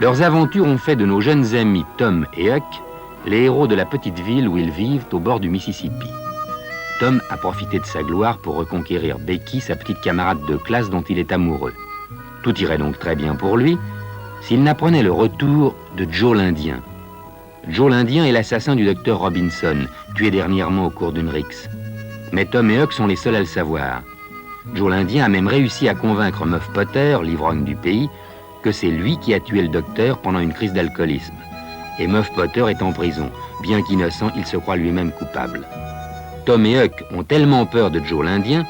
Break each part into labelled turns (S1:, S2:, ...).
S1: Leurs aventures ont fait de nos jeunes amis Tom et Huck les héros de la petite ville où ils vivent au bord du Mississippi. Tom a profité de sa gloire pour reconquérir Becky, sa petite camarade de classe dont il est amoureux. Tout irait donc très bien pour lui s'il n'apprenait le retour de Joe l'Indien. Joe l'Indien est l'assassin du docteur Robinson, tué dernièrement au cours d'une rixe. Mais Tom et Huck sont les seuls à le savoir. Joe l'Indien a même réussi à convaincre Muff Potter, l'ivrogne du pays, que c'est lui qui a tué le docteur pendant une crise d'alcoolisme. Et Muff Potter est en prison. Bien qu'innocent, il se croit lui-même coupable. Tom et Huck ont tellement peur de Joe l'Indien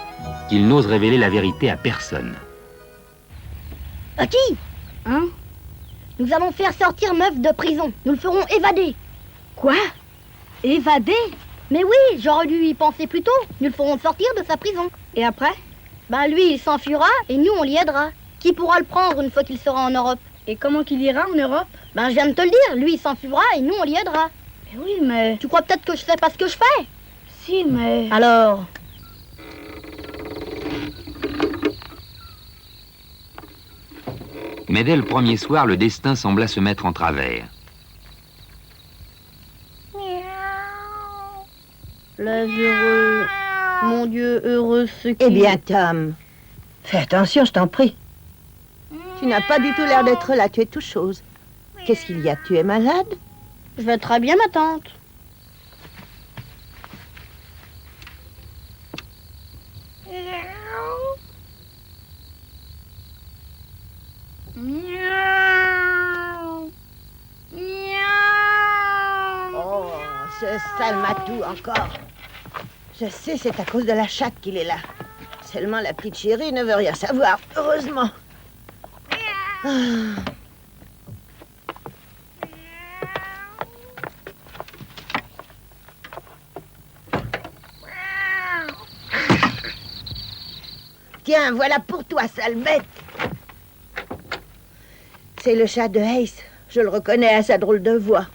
S1: qu'ils n'osent révéler la vérité à personne.
S2: Hucky,
S3: Hein?
S2: nous allons faire sortir Muff de prison. Nous le ferons évader.
S3: Quoi? Évader?
S2: Mais oui, j'aurais dû y penser plus tôt. Nous le ferons sortir de sa prison.
S3: Et après?
S2: Ben lui, il s'enfuira et nous, on l'y aidera. Qui pourra le prendre une fois qu'il sera en Europe?
S3: Et comment qu'il ira en Europe?
S2: Ben je viens de te le dire, lui il s'enfuira et nous on l'y aidera.
S3: Mais oui, mais...
S2: Tu crois peut-être que je sais pas ce que je fais?
S3: Si, mais...
S2: Alors?
S1: Mais dès le premier soir, le destin sembla se mettre en travers.
S2: Les heureux, mon Dieu, heureux ceux qui...
S4: Eh bien, Tom, fais attention, je t'en prie. Tu n'as pas du tout l'air d'être là, tu es tout chose. Qu'est-ce qu'il y a? Tu es malade?
S2: Je vais très bien, ma tante.
S4: Oh, ce sale matou encore. Je sais, c'est à cause de la chatte qu'il est là. Seulement la petite chérie ne veut rien savoir, heureusement. Ah. Tiens, voilà pour toi, sale bête. C'est le chat de Ace. Je le reconnais à sa drôle de voix.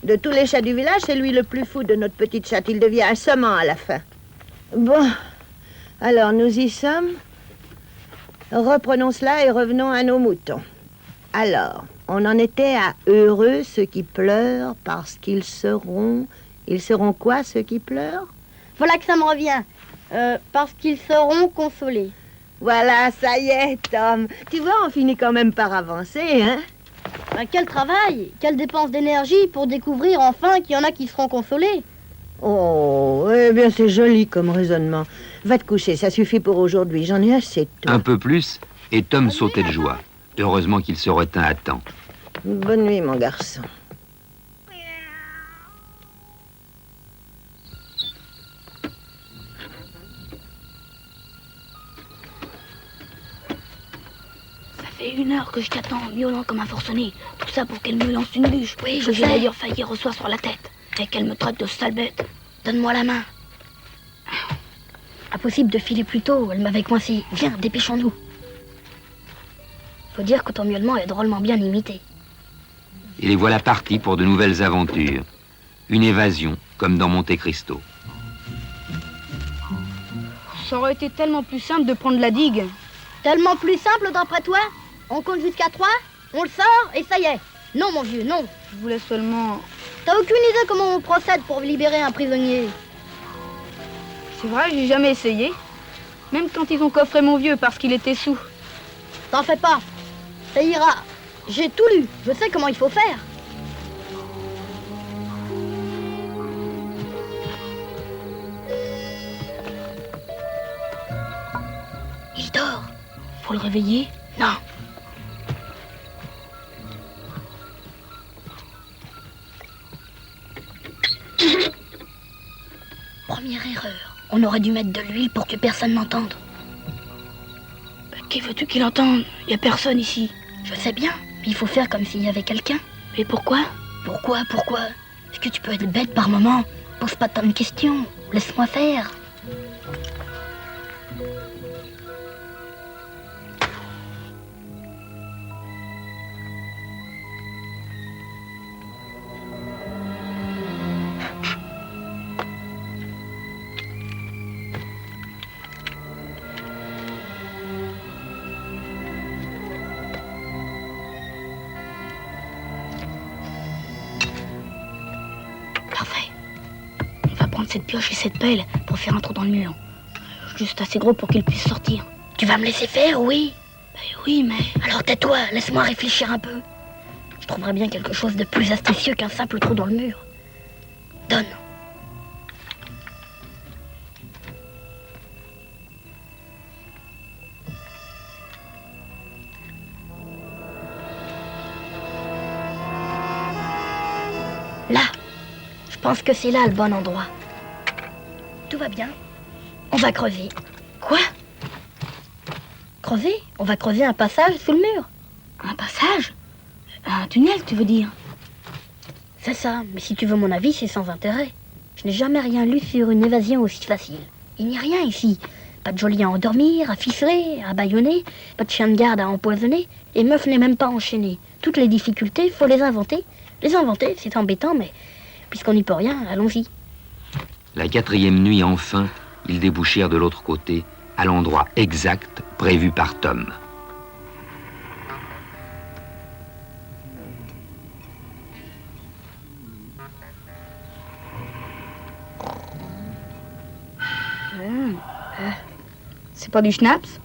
S4: De tous les chats du village, c'est lui le plus fou de notre petite chatte. Il devient assommant à la fin. Bon, alors nous y sommes. Reprenons cela et revenons à nos moutons. Alors, on en était à heureux ceux qui pleurent parce qu'ils seront... Ils seront quoi, ceux qui pleurent?
S2: Voilà que ça me revient. Parce qu'ils seront consolés.
S4: Voilà, ça y est, Tom. Tu vois, on finit quand même par avancer, hein?
S2: Ben, quel travail, quelle dépense d'énergie pour découvrir enfin qu'il y en a qui seront consolés.
S4: Oh, eh bien, c'est joli comme raisonnement. Va te coucher, ça suffit pour aujourd'hui. J'en ai assez de toi.
S1: Un peu plus, et Tom sautait de joie. Heureusement qu'il se retint à temps.
S4: Bonne nuit, mon garçon.
S3: Ça fait 1 heure que je t'attends, miaulant comme un forcené. Tout ça pour qu'elle me lance une bûche.
S2: Oui, je
S3: que
S2: sais.
S3: j'ai d'ailleurs failli recevoir sur la tête. Et qu'elle me traite de sale bête. Donne-moi la main.
S2: Impossible de filer plus tôt, elle m'avait coincé. Viens, dépêchons-nous. Faut dire que ton miaulement est drôlement bien imité.
S1: Et les voilà partis pour de nouvelles aventures. Une évasion, comme dans Monte Cristo.
S3: Ça aurait été tellement plus simple de prendre la digue.
S2: Tellement plus simple d'après toi? On compte jusqu'à 3, on le sort et ça y est. Non, mon vieux, non.
S3: Je voulais seulement...
S2: T'as aucune idée comment on procède pour libérer un prisonnier?
S3: C'est vrai, j'ai jamais essayé. Même quand ils ont coffré mon vieux parce qu'il était sous.
S2: T'en fais pas. Ça ira. J'ai tout lu. Je sais comment il faut faire.
S3: Il dort. Faut le réveiller? Non. Première erreur. On aurait dû mettre de l'huile pour que personne n'entende. Qui veux-tu qu'il entende? Y a personne ici.
S2: Je sais bien, mais il faut faire comme s'il y avait quelqu'un.
S3: Mais pourquoi?
S2: Pourquoi? Est-ce que tu peux être bête par moment? Pose pas tant de questions. Laisse-moi faire.
S3: cette pioche et cette pelle pour faire un trou dans le mur. Juste assez gros pour qu'il puisse sortir.
S2: Tu vas me laisser faire, oui?
S3: Ben oui, mais...
S2: Alors tais-toi, laisse-moi réfléchir un peu. Je trouverais bien quelque chose de plus astucieux qu'un simple trou dans le mur. Donne. Là. Je pense que c'est là le bon endroit. Tout va bien. On va creuser.
S3: Quoi?
S2: Creuser? On va creuser un passage sous le mur.
S3: Un passage? Un tunnel, tu veux dire?
S2: C'est ça, mais si tu veux mon avis, c'est sans intérêt. Je n'ai jamais rien lu sur une évasion aussi facile. Il n'y a rien ici. Pas de geôlier à endormir, à ficeler, à bâillonner, pas de chien de garde à empoisonner, et meuf n'est même pas enchaînée. Toutes les difficultés, faut les inventer. Les inventer, c'est embêtant, mais puisqu'on n'y peut rien, allons-y.
S1: La 4e nuit, enfin, ils débouchèrent de l'autre côté, à l'endroit exact prévu par Tom.
S3: C'est pas du schnapps,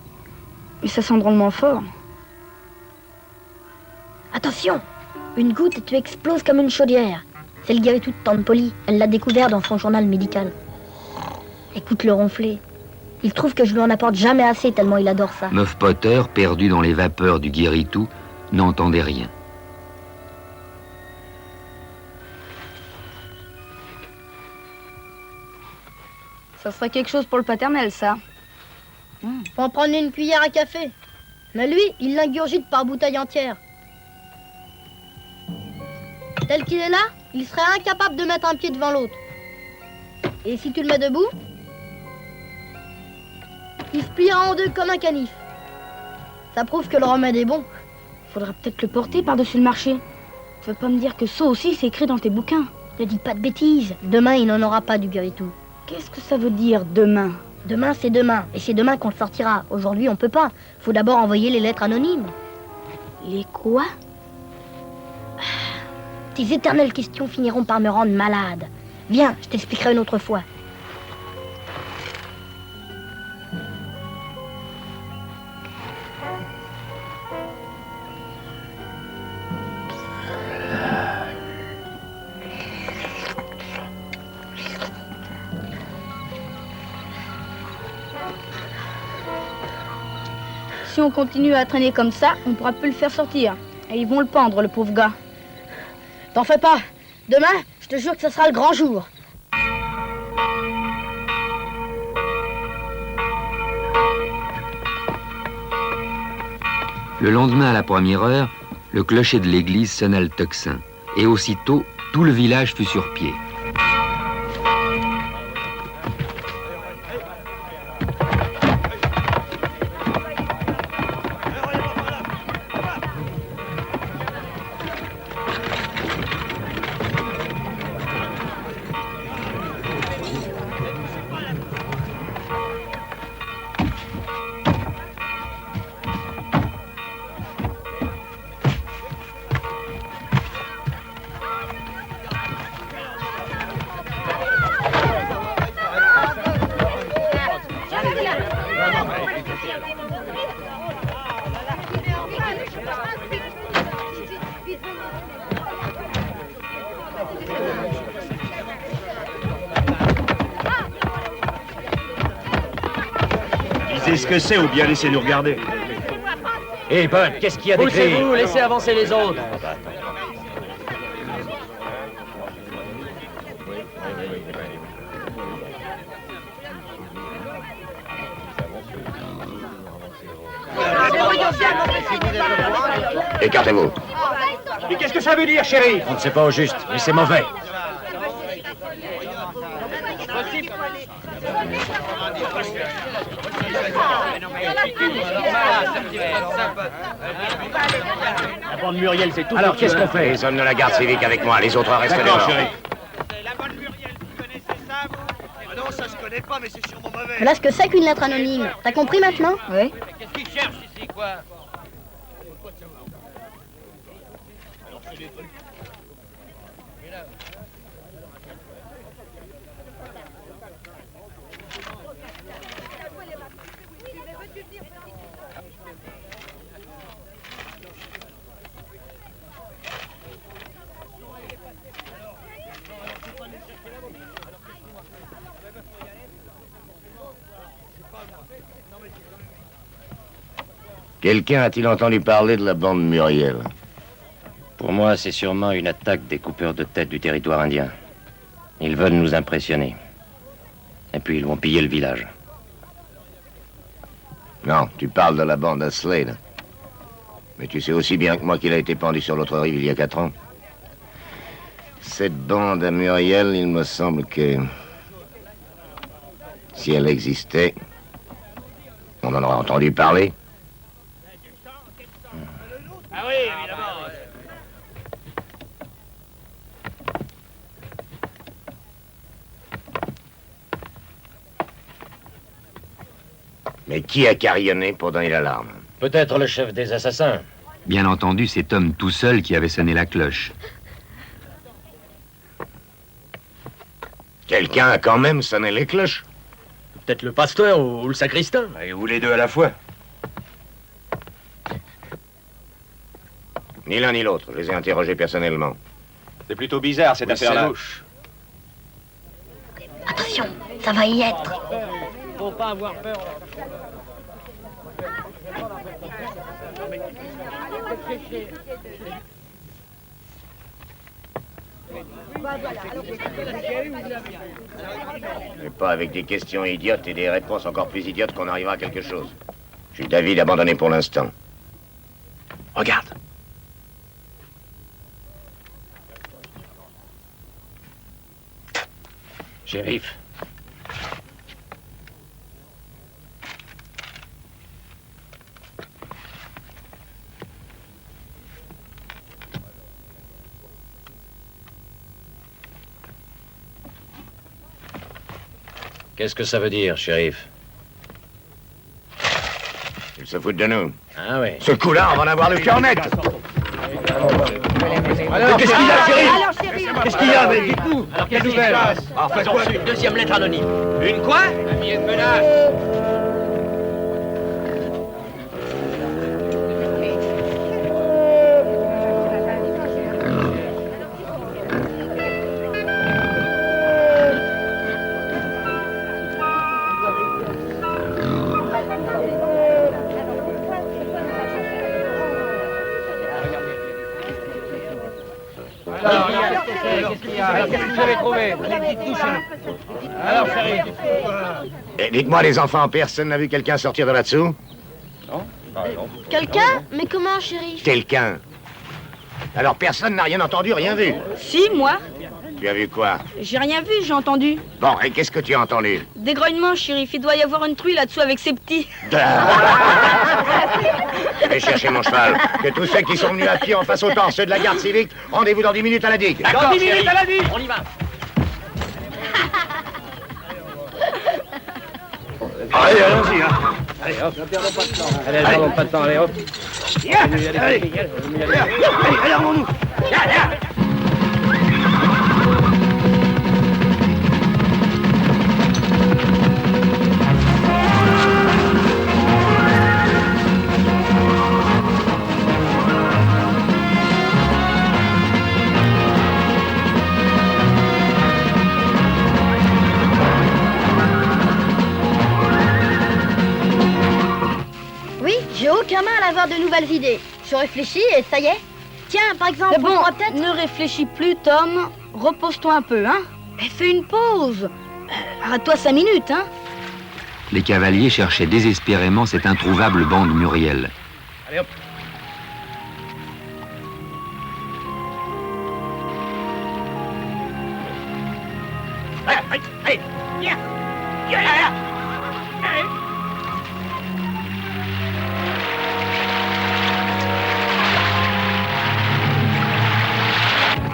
S3: mais ça sent drôlement fort.
S2: Attention! Une goutte et tu exploses comme une chaudière. C'est le guéri-tout de Tante Polly. Elle l'a découvert dans son journal médical. Écoute-le ronfler. Il trouve que je lui en apporte jamais assez tellement il adore ça.
S1: Muff Potter, perdu dans les vapeurs du guéri-tout, n'entendait rien.
S3: Ça serait quelque chose pour le paternel, ça.
S2: Faut en prendre une cuillère à café. Mais lui, il l'ingurgite par bouteille entière. Tel qu'il est là, il serait incapable de mettre un pied devant l'autre. Et si tu le mets debout, il se pliera en deux comme un canif. Ça prouve que le remède est bon.
S3: Faudra peut-être le porter par-dessus le marché. Tu veux pas me dire que ça aussi, c'est écrit dans tes bouquins?
S2: Ne dis pas de bêtises. Demain, il n'en aura pas du guéri-tout.
S3: Qu'est-ce que ça veut dire, demain?
S2: Demain, c'est demain. Et c'est demain qu'on le sortira. Aujourd'hui, on peut pas. Faut d'abord envoyer les lettres anonymes.
S3: Les quoi?
S2: Tes éternelles questions finiront par me rendre malade. Viens, je t'expliquerai une autre fois.
S3: Si on continue à traîner comme ça, on pourra plus le faire sortir. Et ils vont le pendre, le pauvre gars.
S2: T'en fais pas. Demain, je te jure que ce sera le grand jour.
S1: Le lendemain à la première heure, le clocher de l'église sonna le tocsin. Et aussitôt, tout le village fut sur pied.
S5: Disez ce que c'est ou bien laissez-nous regarder.
S6: Hé, Bud, qu'est-ce qu'il y a d'écrit?
S7: Poussez-vous, laissez avancer les autres.
S6: Écartez-vous.
S5: Mais qu'est-ce que ça veut dire, chérie?
S6: On ne sait pas au juste, mais c'est mauvais.
S7: La bande Muriel, c'est tout.
S6: Alors, qu'est-ce qu'on fait? Les hommes de la garde civique avec moi, les autres restent
S5: D'accord,
S6: dehors.
S5: chérie.
S8: La bonne Muriel, vous connaissez ça, vous? Ah non, ça se connaît pas, mais c'est sûrement mauvais.
S2: Voilà ce que c'est qu'une lettre anonyme. T'as compris maintenant?
S3: Oui.
S8: Qu'est-ce qu'ils cherchent ici, quoi?
S6: Quelqu'un a-t-il entendu parler de la bande Muriel?
S1: Pour moi, c'est sûrement une attaque des coupeurs de tête du territoire indien. Ils veulent nous impressionner. Et puis ils vont piller le village.
S6: Non, tu parles de la bande à Slade. Mais tu sais aussi bien que moi qu'il a été pendu sur l'autre rive il y a 4 ans. Cette bande à Muriel, il me semble que... si elle existait, on en aurait entendu parler.
S7: Ah oui, évidemment.
S6: Mais qui a carillonné pour donner l'alarme?
S7: Peut-être le chef des assassins.
S1: Bien entendu, c'est Tom tout seul qui avait sonné la cloche.
S6: Quelqu'un a quand même sonné les cloches.
S7: Peut-être le pasteur ou le sacristain.
S5: Ou les deux à la fois.
S6: Ni l'un ni l'autre, je les ai interrogés personnellement.
S5: C'est plutôt bizarre cette affaire-là.
S2: Attention, ça va y être.
S7: Faut pas avoir peur.
S6: Mais pas avec des questions idiotes et des réponses encore plus idiotes qu'on arrivera à quelque chose. Je suis d'avis d'abandonner pour l'instant.
S7: Regarde.
S1: Shérif.
S7: Qu'est-ce que ça veut dire, shérif?
S6: Ils se foutent de nous.
S7: Ah oui.
S6: Ce coup-là, on va en avoir le cœur net.
S7: Alors, qu'est-ce qu'il y a, shérif?
S4: Alors, chérie,
S7: Qu'est-ce qu'il y a, mais dites-nous. Alors, quelle nouvelle? Attention, une deuxième lettre anonyme.
S8: Une quoi?
S7: Un billet de menace. Qu'est-ce qu'il y a? Alors, qu'est-ce que vous avez trouvé? Dites-nous, shérif. Alors, shérif.
S6: Et dites-moi, les enfants, personne n'a vu quelqu'un sortir de là-dessous?
S2: Quelqu'un? Mais comment, chérie?
S6: Quelqu'un. Alors personne n'a rien entendu, rien vu.
S3: Si, moi.
S6: Tu as vu quoi?
S3: J'ai rien vu, j'ai entendu.
S6: Bon, et qu'est-ce que tu as entendu?
S3: Des grognements, shérif. Il doit y avoir une truie là-dessous avec ses petits.
S6: Je vais chercher mon cheval. Que tous ceux qui sont venus à pied en face au temps, ceux de la garde civique, rendez-vous dans 10 minutes à la digue.
S7: Dans 10 minutes à la digue. On y va.
S5: Allez, allons-y, hein.
S7: Allez, hop. Allez, perdons pas de temps, allez, hop.
S5: Allez, armons-nous.
S2: Oui, j'ai aucun mal à avoir de nouvelles idées. Je réfléchis et ça y est. Tiens, par exemple,
S3: Mais bon,
S2: on pourra peut-être...
S3: ne réfléchis plus, Tom. Repose-toi un peu, hein. Mais fais une pause. Arrête-toi 5 minutes, hein.
S1: Les cavaliers cherchaient désespérément cette introuvable bande Muriel.
S7: Allez, hop.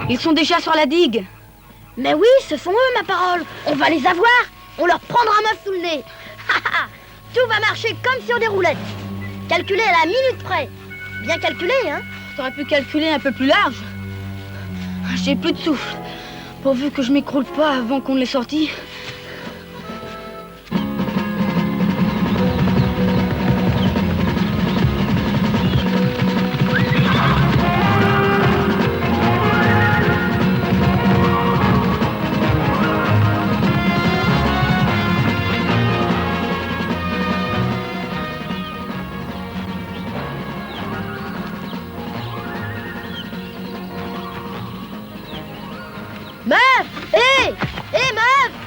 S3: Ils sont déjà sur la digue.
S2: Mais oui, ce sont eux, ma parole. On va les avoir. On leur prendra un meuf sous le nez. Tout va marcher comme sur des roulettes. Calculé à la minute près. Bien calculé, hein.
S3: T'aurais pu calculer un peu plus large. J'ai plus de souffle. Pourvu que je m'écroule pas avant qu'on l'ait sorti.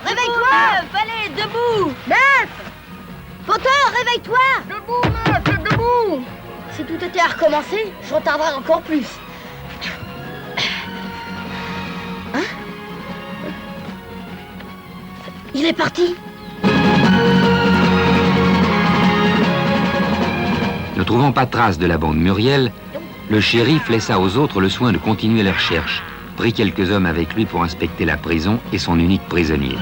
S3: réveille-toi! Allez, debout!
S2: Potter, réveille-toi!
S3: Debout, meuf, debout!
S2: Si tout était à recommencer, je retarderais encore plus. Hein? Il est parti.
S1: Ne trouvant pas trace de la bande Muriel, le shérif laissa aux autres le soin de continuer les recherches, prit quelques hommes avec lui pour inspecter la prison et son unique prisonnier.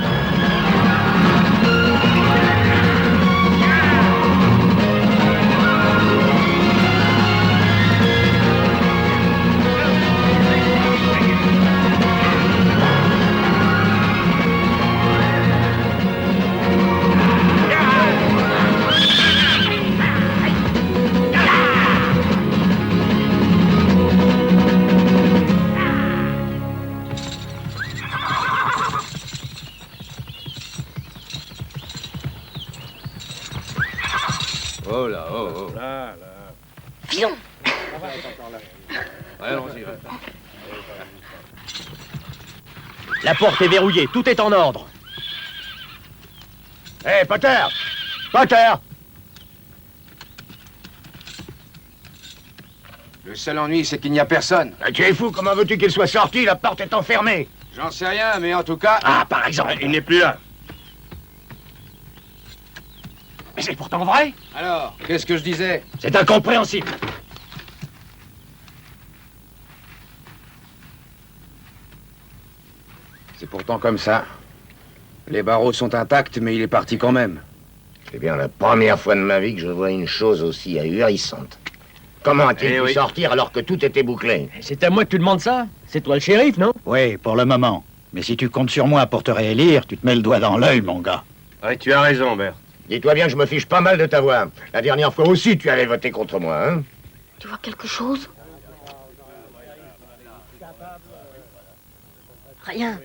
S5: Oh là, oh, oh.
S7: Là.
S2: Filons.
S5: Ouais, allons-y.
S9: La porte est verrouillée, tout est en ordre.
S6: Hé, Potter! Potter!
S5: Le seul ennui, c'est qu'il n'y a personne.
S6: Tu es fou, comment veux-tu qu'il soit sorti? La porte est enfermée.
S5: J'en sais rien, mais en tout cas...
S6: Ah, par exemple.
S5: il n'est plus là.
S9: Mais c'est pourtant vrai.
S5: Alors, qu'est-ce que je disais?
S9: C'est incompréhensible.
S5: C'est pourtant comme ça. Les barreaux sont intacts, mais il est parti quand même.
S6: C'est bien la première fois de ma vie que je vois une chose aussi ahurissante. Comment a-t-il pu sortir alors que tout était bouclé?
S9: C'est à moi que tu demandes ça. C'est toi le shérif, non?
S10: Oui, pour le moment. Mais si tu comptes sur moi pour te réélire, tu te mets le doigt dans l'œil, mon gars.
S5: Ouais, tu as raison, Bert.
S6: Dis-toi bien que je me fiche pas mal de ta voix. La dernière fois aussi, tu avais voté contre moi, hein?
S2: Tu vois quelque chose? Rien.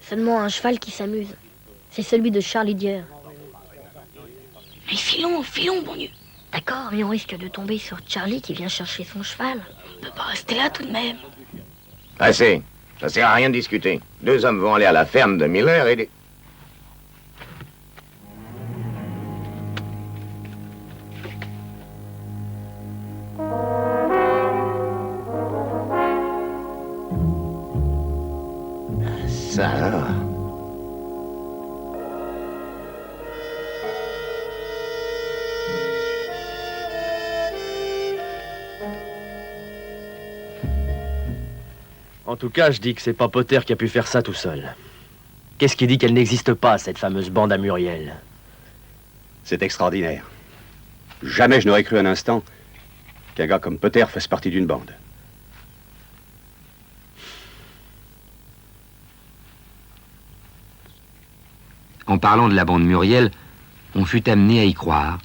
S2: Seulement un cheval qui s'amuse. C'est celui de Charlie Dier.
S3: Mais filons, bon Dieu.
S2: D'accord, mais on risque de tomber sur Charlie qui vient chercher son cheval.
S3: On peut pas rester là tout de même.
S6: Assez. Ça sert à rien de discuter. 2 hommes vont aller à la ferme de Miller et... Ça alors.
S9: En tout cas, je dis que c'est pas Potter qui a pu faire ça tout seul. Qu'est-ce qui dit qu'elle n'existe pas, cette fameuse bande à Muriel?
S11: C'est extraordinaire. Jamais je n'aurais cru un instant qu'un gars comme Potter fasse partie d'une bande.
S1: En parlant de la bande Muriel, on fut amené à y croire,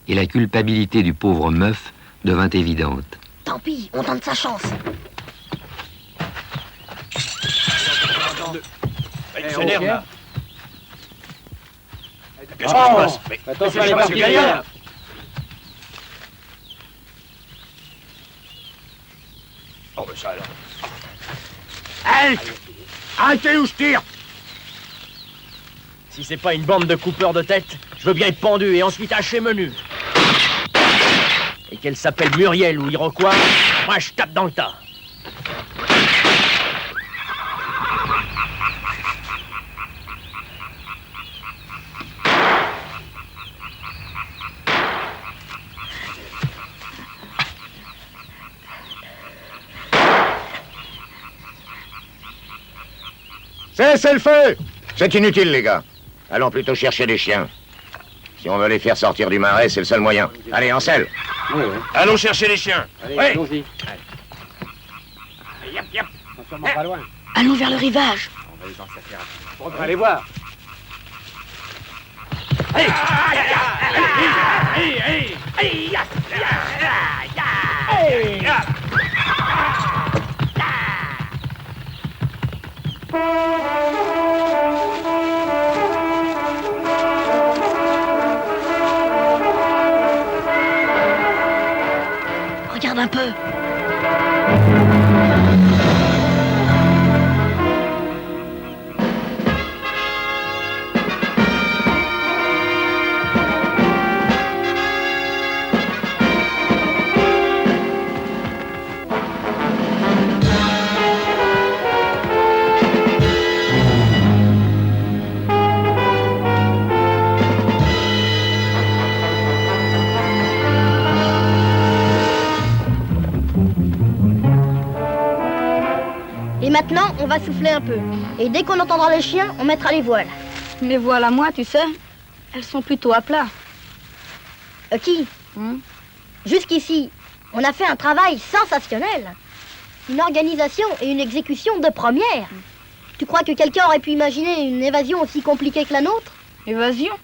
S1: et la culpabilité du pauvre Meuf devint évidente.
S2: Tant pis, on tente sa chance.
S9: Il s'énerve, là.
S5: Qu'est-ce qui se passe?
S7: Attention,
S5: je sais pas ce qu'il y a.
S6: Oh, mais ça alors. Halte! Arrêtez ou je tire!
S9: Si c'est pas une bande de coupeurs de tête, je veux bien être pendu et ensuite haché menu. Et qu'elle s'appelle Muriel ou Iroquois, moi je tape dans le tas.
S6: Cessez le feu! C'est inutile, les gars. Allons plutôt chercher les chiens. Si on veut les faire sortir du marais, c'est le seul moyen. Allez, Ansel.
S5: Allons chercher les chiens.
S7: Allez,
S5: Oui.
S7: allons-y. Attention, pas loin.
S3: Allons vers le rivage.
S7: On va aller voir.
S2: Regarde un peu. Et maintenant, on va souffler un peu. Et dès qu'on entendra les chiens, on mettra les voiles.
S3: Mais voilà, moi, tu sais, elles sont plutôt à plat.
S2: Qui Jusqu'ici, on a fait un travail sensationnel. Une organisation et une exécution de première. Tu crois que quelqu'un aurait pu imaginer une évasion aussi compliquée que la nôtre?
S3: Évasion?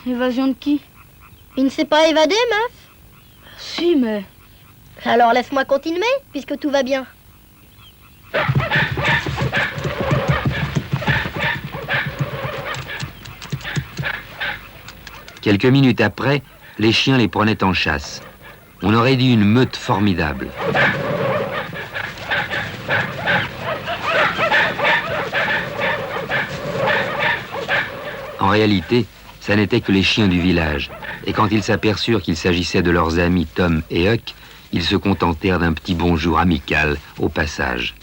S3: Évasion de qui?
S2: Il ne s'est pas évadé, meuf?
S3: Si, mais...
S2: Alors laisse-moi continuer, puisque tout va bien.
S1: Quelques minutes après, les chiens les prenaient en chasse. On aurait dit une meute formidable. En réalité, ça n'était que les chiens du village. Et quand ils s'aperçurent qu'il s'agissait de leurs amis Tom et Huck, ils se contentèrent d'un petit bonjour amical au passage.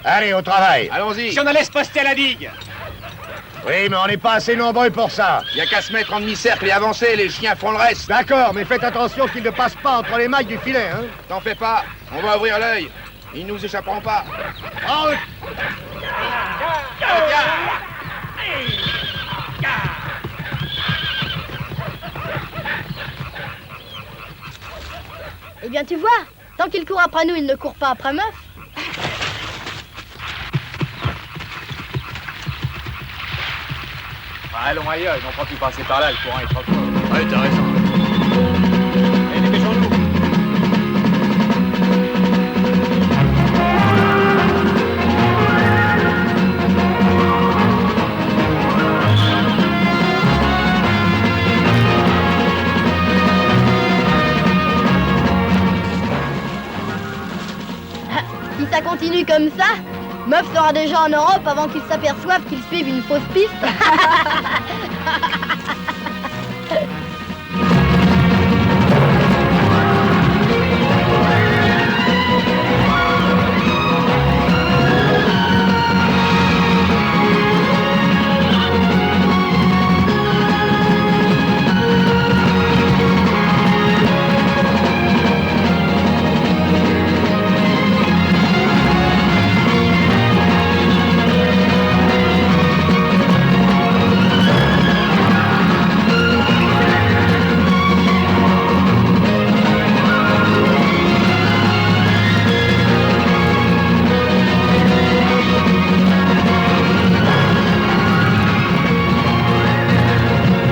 S6: Allez, au travail.
S11: Allons-y.
S7: Si on allait se poster à la digue.
S6: Oui, mais on n'est pas assez nombreux pour ça.
S5: Y a qu'à se mettre en demi-cercle et avancer, les chiens font le reste.
S6: D'accord, mais faites attention qu'ils ne passent pas entre les mailles du filet, hein.
S5: T'en fais pas, on va ouvrir l'œil. Ils nous échapperont pas.
S6: En route.
S2: Eh bien, tu vois, tant qu'il court après nous, il ne court pas après meuf.
S7: Allons ailleurs, ils n'ont pas pu passer par là, le courant est trop fort. Ouais, t'as raison. Allez, dépêchons-nous.
S2: Si ça continue comme ça, meuf sera déjà en Europe avant qu'ils s'aperçoivent qu'ils suivent une fausse piste.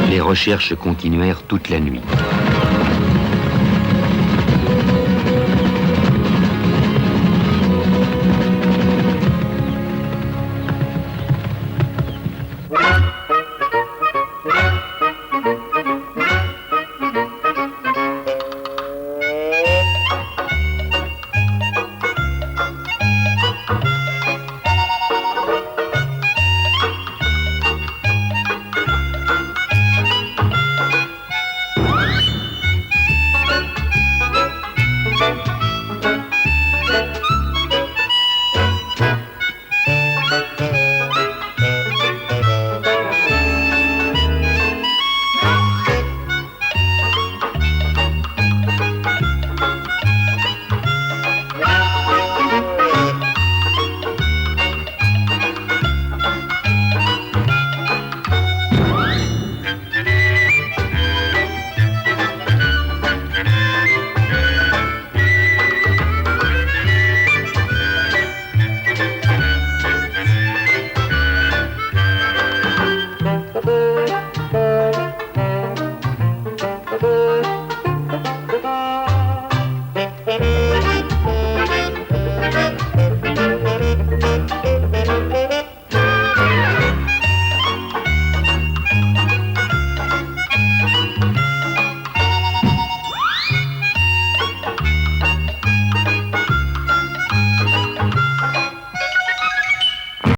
S1: Les recherches continuèrent toute la nuit.